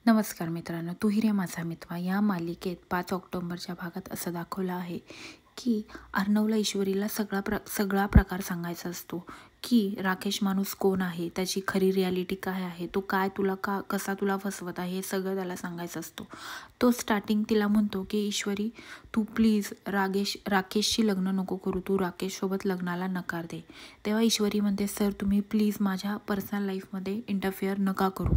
नमस्कार मित्रांनो, तू रे माझा मित्र या मालिकेत 5 ऑक्टोबरच्या भागात असं दाखवलं आहे की अर्णवला ईश्वरीला सगळा प्रकार सांगायचा असतो की राकेश माणूस कोण आहे, त्याची खरी रियालिटी काय आहे, तो काय कसा तुला फसवत आहे, हे सगळं त्याला सांगायचं असतो। तो स्टार्टिंग तिला म्हणतो की ईश्वरी तू प्लीज राकेशशी लग्न नको करू, तू राकेशसोबत लग्नाला नकार दे। तेव्हा ईश्वरी म्हणते सर तुम्ही प्लीज माझ्या पर्सनल लाईफमध्ये इंटरफिअर नका करू।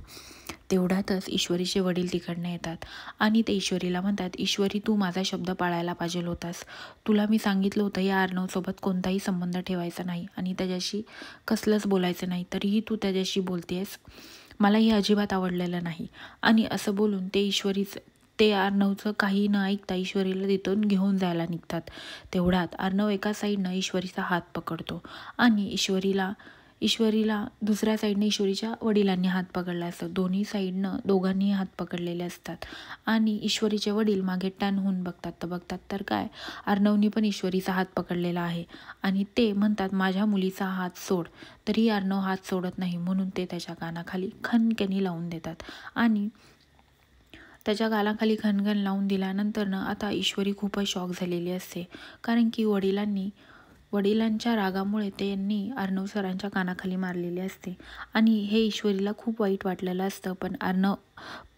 तेवढ्यातच ईश्वरीचे वडील तिकडनं येतात आणि ते ईश्वरीला म्हणतात ईश्वरी तू माझा शब्द पाळायला पाहिजे होतास, तुला मी सांगितलं होतं या अर्णवसोबत कोणताही संबंध ठेवायचा नाही आणि त्याच्याशी कसलंच बोलायचं नाही, तरीही तू त्याच्याशी बोलतेस, मला हे अजिबात आवडलेलं नाही। आणि असं बोलून ते अर्णवचं काही न ऐकता ईश्वरीला तिथून घेऊन जायला निघतात। तेवढ्यात अर्णव एका साईडनं ईश्वरीचा हात पकडतो आणि ईश्वरीला दुसऱ्या साईडने ईश्वरीच्या वडिलांनी हात पकडला असतो। दोन्ही साईडनं दोघांनीही हात पकडलेले असतात आणि ईश्वरीचे वडील मागे टर्न होऊन बघतात तर काय अर्णवनी पण ईश्वरीचा हात पकडलेला आहे आणि ते म्हणतात माझ्या मुलीचा हात सोड, तरी अर्णव हात सोडत नाही, म्हणून ते त्याच्या कानाखाली खणखणी लावून देतात आणि त्याच्या गालाखाली खणखण लावून दिल्यानंतर आता ईश्वरी खूपच शॉक झालेली असते, कारण की वडिलांच्या रागामुळे त्यांनी अर्णव सरांच्या कानाखाली मारलेले असते आणि हे ईश्वरीला खूप वाईट वाटलेलं असतं।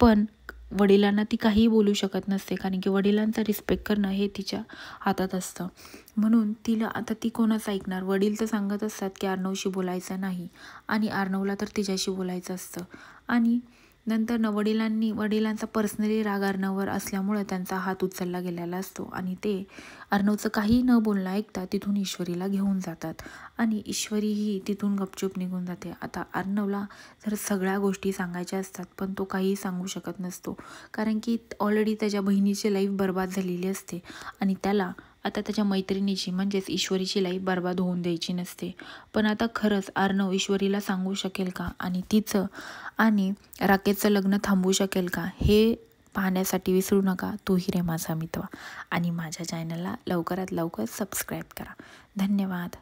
पण वडिलांना ती काहीही बोलू शकत नसते, कारण की वडिलांचा रिस्पेक्ट करणं हे तिच्या हातात असतं। म्हणून तिला आता ती कोणाचं ऐकणार, वडील तर सांगत असतात की अर्णवशी बोलायचं नाही आणि अर्णवला तर तिच्याशी बोलायचं असतं। आणि नंतर वडिलांचा पर्सनली राग अर्णववर असल्यामुळे त्यांचा हात उचलला गेलेला असतो आणि ते अर्णवचं काही न बोलणं ऐकता तिथून ईश्वरीला घेऊन जातात आणि ईश्वरीही तिथून गपचूप निघून जाते। आता अर्णवला तर सगळ्या गोष्टी सांगायच्या असतात, पण तो काहीही सांगू शकत नसतो, कारण की ऑलरेडी त्याच्या बहिणीची लाईफ बर्बाद झालेली असते आणि त्याला आता त्याच्या मैत्रिणीची म्हणजेच ईश्वरीची लाईफ बर्बाद होऊन द्यायची नसते। पण आता खरंच अर्णव ईश्वरीला सांगू शकेल का आणि तिचं आणि राकेशचं लग्न थांबवू शकेल का, हे पाहण्यासाठी विसरू नका तू रे माझा मित्र आणि माझ्या चॅनलला लवकरात लवकर सबस्क्राईब करा। धन्यवाद।